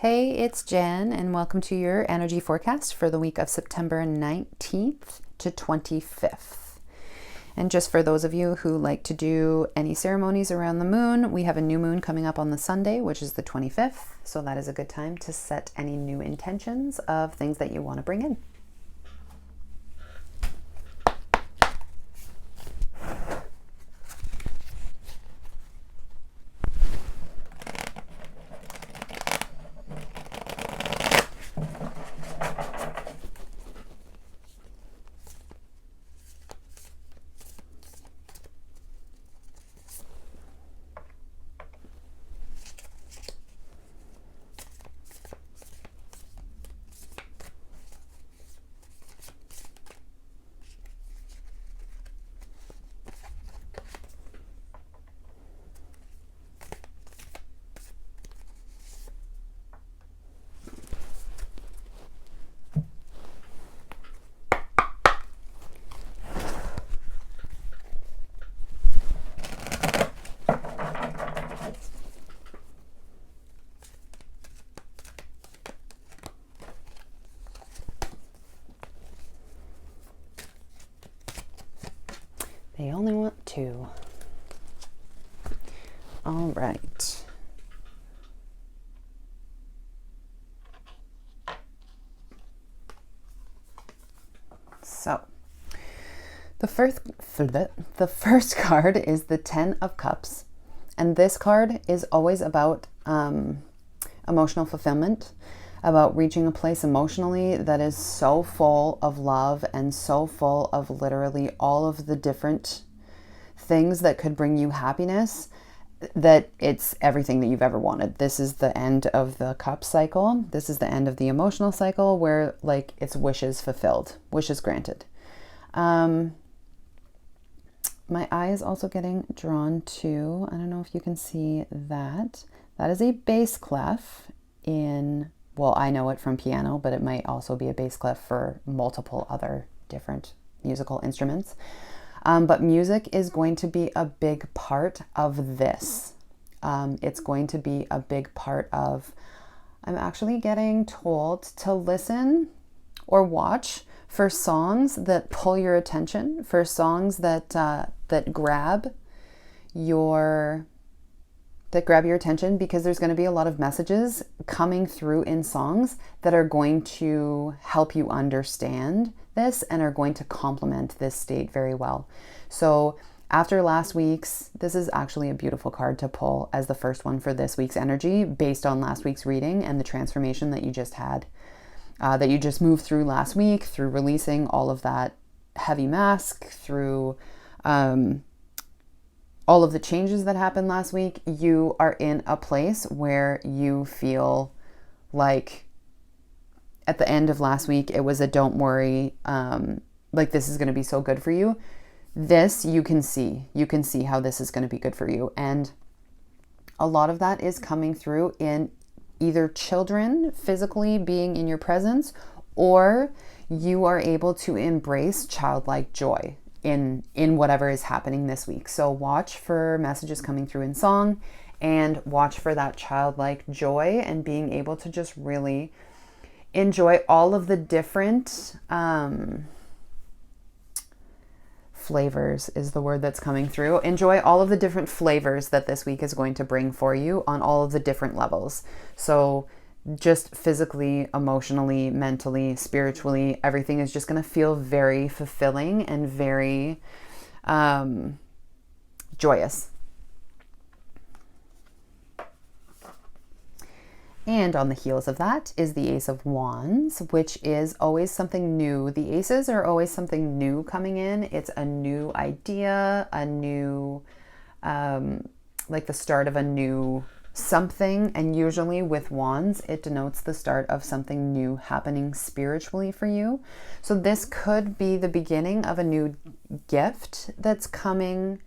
Hey, it's Jen, and welcome to your energy forecast for the week of September 19th to 25th. And just for those of you who like to do any ceremonies around the moon, we have a new moon coming up on the Sunday, which is the 25th. So that is a good time to set any new intentions of things that you want to bring in. They only want two. All right. So, the first card is the Ten of Cups. And this card is always about emotional fulfillment, about reaching a place emotionally that is so full of love and so full of literally all of the different things that could bring you happiness, that it's everything that you've ever wanted. This is the end of the cup cycle. This is the end of the emotional cycle where like it's wishes fulfilled, wishes granted. My eye is also getting drawn to, I don't know if you can see that. That is a bass clef in, well, I know it from piano, but it might also be a bass clef for multiple other different musical instruments. But music is going to be a big part of this. It's going to be a big part of, I'm actually getting told to listen or watch for songs that pull your attention, for songs that grab your attention, because there's going to be a lot of messages coming through in songs that are going to help you understand this and are going to complement this state very well. So after last week's, this is actually a beautiful card to pull as the first one for this week's energy based on last week's reading and the transformation that you just had, that you just moved through last week, through releasing all of that heavy mask, through all of the changes that happened last week. You are in a place where you feel like at the end of last week, it was a don't worry, like this is going to be so good for you. This you can see how this is going to be good for you. And a lot of that is coming through in either children physically being in your presence, or you are able to embrace childlike joy in whatever is happening this week. So watch for messages coming through in song, and watch for that childlike joy and being able to just really enjoy all of the different flavors is the word that's coming through. Enjoy all of the different flavors that this week is going to bring for you on all of the different levels. So just physically, emotionally, mentally, spiritually, everything is just going to feel very fulfilling and very joyous. And on the heels of that is the Ace of Wands, which is always something new. The aces are always something new coming in. It's a new idea, a new, like the start of a new something. And usually with wands, it denotes the start of something new happening spiritually for you. So this could be the beginning of a new gift that's coming,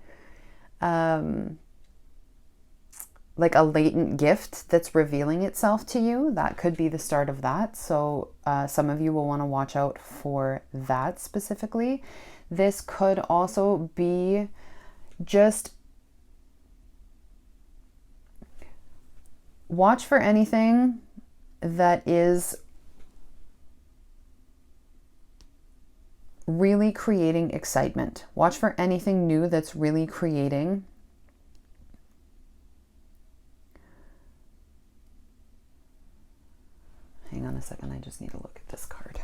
like a latent gift that's revealing itself to you. That could be the start of that. So some of you will want to watch out for that specifically. This could also be just watch for anything that is really creating excitement. Watch for anything new that's really creating hang on a second, I just need to look at this card.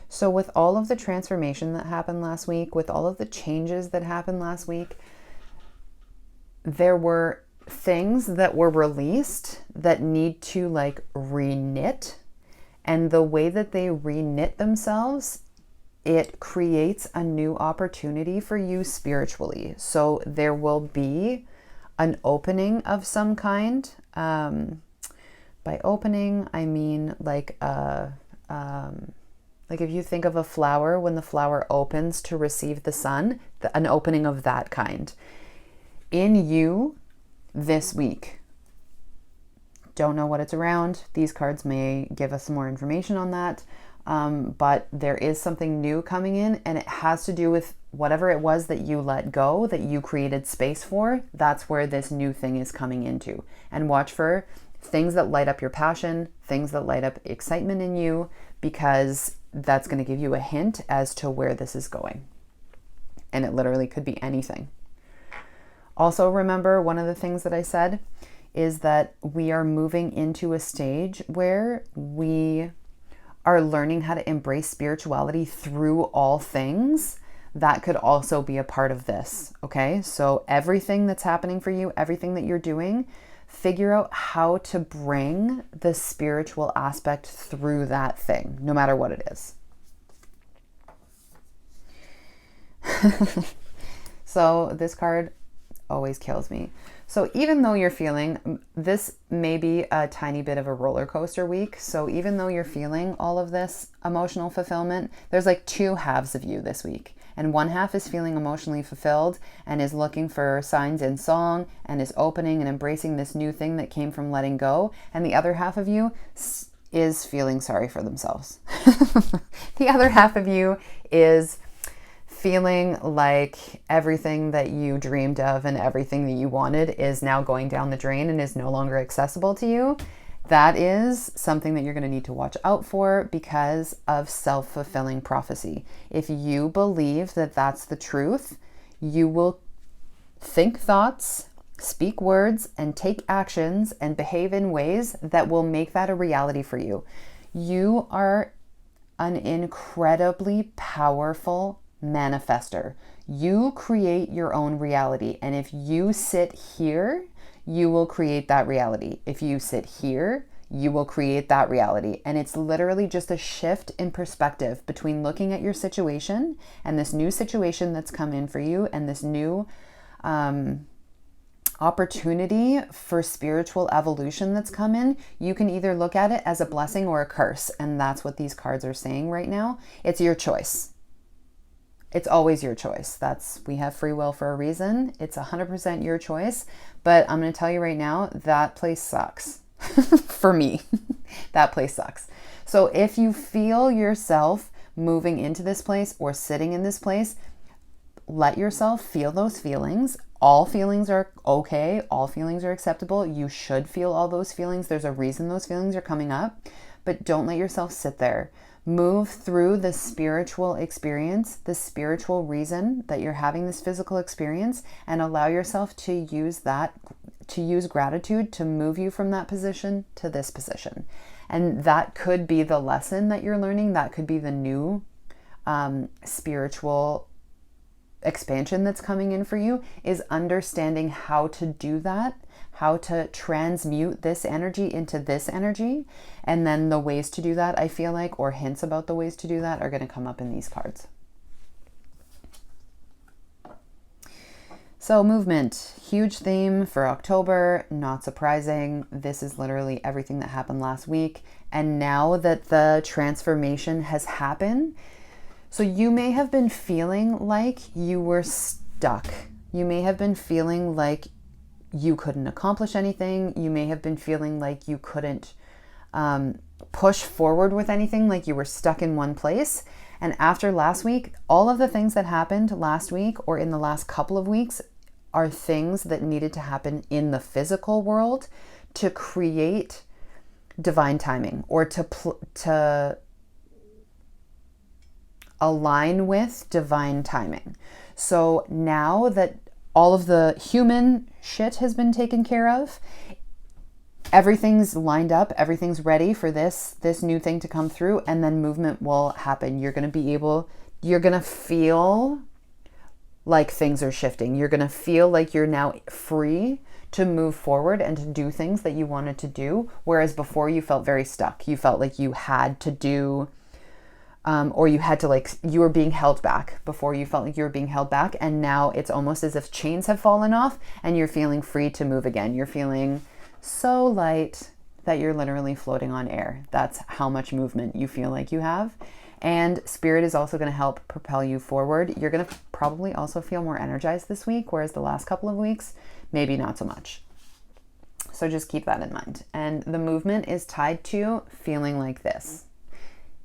So with all of the transformation that happened last week, with all of the changes that happened last week, there were things that were released that need to like reknit. And the way that they reknit themselves, it creates a new opportunity for you spiritually. So there will be an opening of some kind. By opening, I mean like if you think of a flower, when the flower opens to receive the sun, an opening of that kind. In you this week. Don't know what it's around. These cards may give us some more information on that. But there is something new coming in, and it has to do with whatever it was that you let go, that you created space for. That's where this new thing is coming into. And watch for things that light up your passion, things that light up excitement in you, because that's going to give you a hint as to where this is going. And it literally could be anything. Also, remember, one of the things that I said is that we are moving into a stage where we are learning how to embrace spirituality through all things. That could also be a part of this, okay? So everything that's happening for you, everything that you're doing, figure out how to bring the spiritual aspect through that thing, no matter what it is. So this card always kills me. So even though you're feeling, this may be a tiny bit of a roller coaster week. So even though you're feeling all of this emotional fulfillment, there's like two halves of you this week. And one half is feeling emotionally fulfilled and is looking for signs in song and is opening and embracing this new thing that came from letting go. And the other half of you is feeling sorry for themselves. The other half of you is feeling like everything that you dreamed of and everything that you wanted is now going down the drain and is no longer accessible to you. That is something that you're going to need to watch out for because of self-fulfilling prophecy. If you believe that that's the truth, you will think thoughts, speak words, and take actions and behave in ways that will make that a reality for you. You are an incredibly powerful manifester. You create your own reality. And if you sit here, you will create that reality. If you sit here, you will create that reality. And it's literally just a shift in perspective between looking at your situation and this new situation that's come in for you and this new opportunity for spiritual evolution that's come in. You can either look at it as a blessing or a curse. And that's what these cards are saying right now. It's your choice. It's always your choice. We have free will for a reason. It's 100% your choice. But I'm going to tell you right now, that place sucks. For me, that place sucks. So if you feel yourself moving into this place or sitting in this place, let yourself feel those feelings. All feelings are okay. All feelings are acceptable. You should feel all those feelings. There's a reason those feelings are coming up, but don't let yourself sit there. Move through the spiritual experience, the spiritual reason that you're having this physical experience, and allow yourself to use gratitude to move you from that position to this position. And that could be the lesson that you're learning. That could be the new spiritual expansion that's coming in for you, is understanding how to do that, how to transmute this energy into this energy. And then the ways to do that, I feel like, or hints about the ways to do that, are going to come up in these cards. So movement, huge theme for October, not surprising. This is literally everything that happened last week. And now that the transformation has happened, so you may have been feeling like you were stuck. You may have been feeling like you couldn't accomplish anything. You may have been feeling like you couldn't push forward with anything, like you were stuck in one place. And after last week, all of the things that happened last week or in the last couple of weeks are things that needed to happen in the physical world to create divine timing, or to align with divine timing. So now that all of the human shit has been taken care of, everything's lined up, everything's ready for this new thing to come through, and then movement will happen. You're going to feel like things are shifting. You're going to feel like you're now free to move forward and to do things that you wanted to do, whereas before you felt very stuck. You felt like you had to do, or you had to, like, you were being held back. Before, you felt like you were being held back, and now it's almost as if chains have fallen off and you're feeling free to move again. You're feeling so light that you're literally floating on air. That's how much movement you feel like you have. And Spirit is also going to help propel you forward. You're going to probably also feel more energized this week, whereas the last couple of weeks, maybe not so much. So just keep that in mind. And the movement is tied to feeling like this.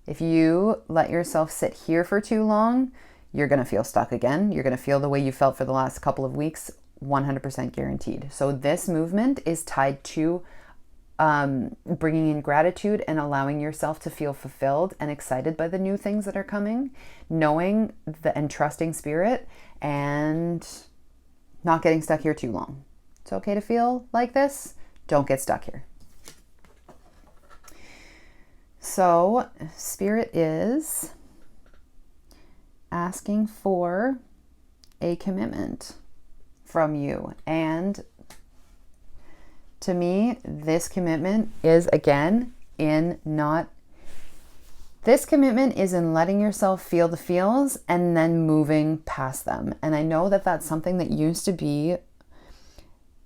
If you let yourself sit here for too long, you're going to feel stuck again. You're going to feel the way you felt for the last couple of weeks, 100% guaranteed. So this movement is tied to bringing in gratitude and allowing yourself to feel fulfilled and excited by the new things that are coming, knowing and trusting Spirit, and not getting stuck here too long. It's okay to feel like this. Don't get stuck here. So Spirit is asking for a commitment from you. And to me, this commitment is, again, this commitment is in letting yourself feel the feels and then moving past them. And I know that that's something that used to be,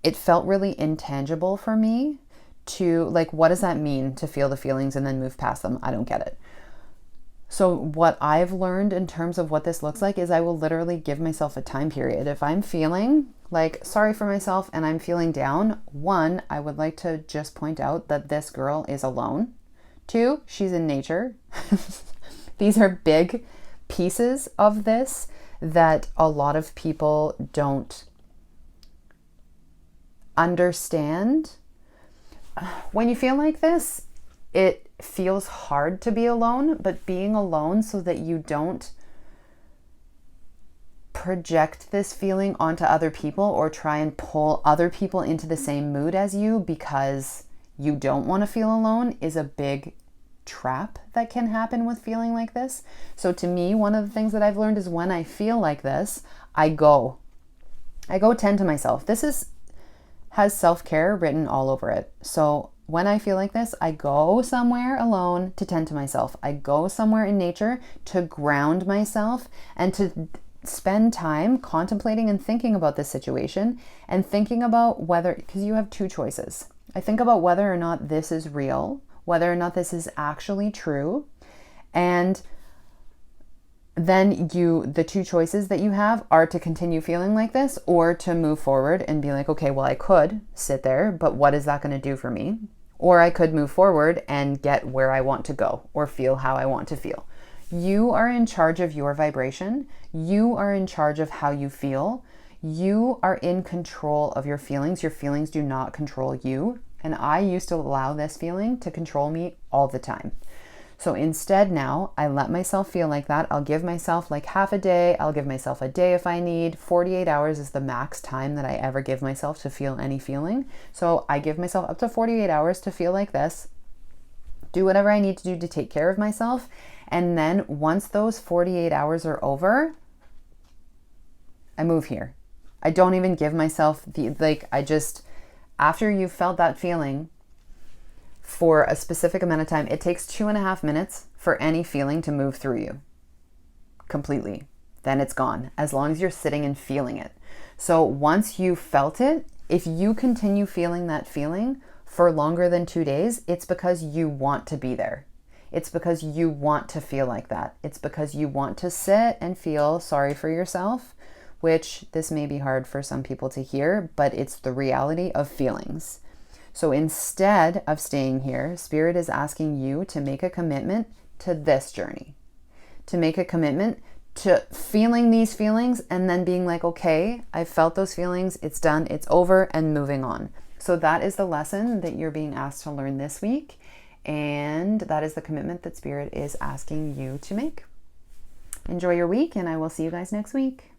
it felt really intangible for me to, like, what does that mean to feel the feelings and then move past them? I don't get it. So what I've learned in terms of what this looks like is I will literally give myself a time period. If I'm feeling like sorry for myself and I'm feeling down, 1, I would like to just point out that this girl is alone. 2, she's in nature. These are big pieces of this that a lot of people don't understand. When you feel like this, it feels hard to be alone, but being alone so that you don't project this feeling onto other people or try and pull other people into the same mood as you because you don't want to feel alone is a big trap that can happen with feeling like this. So to me, one of the things that I've learned is when I feel like this, I go tend to myself. This has self-care written all over it. So when I feel like this, I go somewhere alone to tend to myself. I go somewhere in nature to ground myself and to spend time contemplating and thinking about this situation and thinking about whether, because you have 2 choices. I think about whether or not this is real, whether or not this is actually true. And then the 2 choices that you have are to continue feeling like this or to move forward and be like, okay, well, I could sit there, but what is that going to do for me? Or I could move forward and get where I want to go or feel how I want to feel. You are in charge of your vibration. You are in charge of how you feel. You are in control of your feelings. Your feelings do not control you. And I used to allow this feeling to control me all the time. So instead now, I let myself feel like that. I'll give myself like half a day. I'll give myself a day if I need. 48 hours is the max time that I ever give myself to feel any feeling. So I give myself up to 48 hours to feel like this. Do whatever I need to do to take care of myself. And then once those 48 hours are over, I move here. I don't even give myself after you've felt that feeling, for a specific amount of time, it takes 2.5 minutes for any feeling to move through you completely. Then it's gone, as long as you're sitting and feeling it. So once you felt it, if you continue feeling that feeling for longer than 2 days, it's because you want to be there. It's because you want to feel like that. It's because you want to sit and feel sorry for yourself, which this may be hard for some people to hear, but it's the reality of feelings. So instead of staying here, Spirit is asking you to make a commitment to this journey, to make a commitment to feeling these feelings and then being like, okay, I felt those feelings, it's done, it's over, and moving on. So that is the lesson that you're being asked to learn this week. And that is the commitment that Spirit is asking you to make. Enjoy your week, and I will see you guys next week.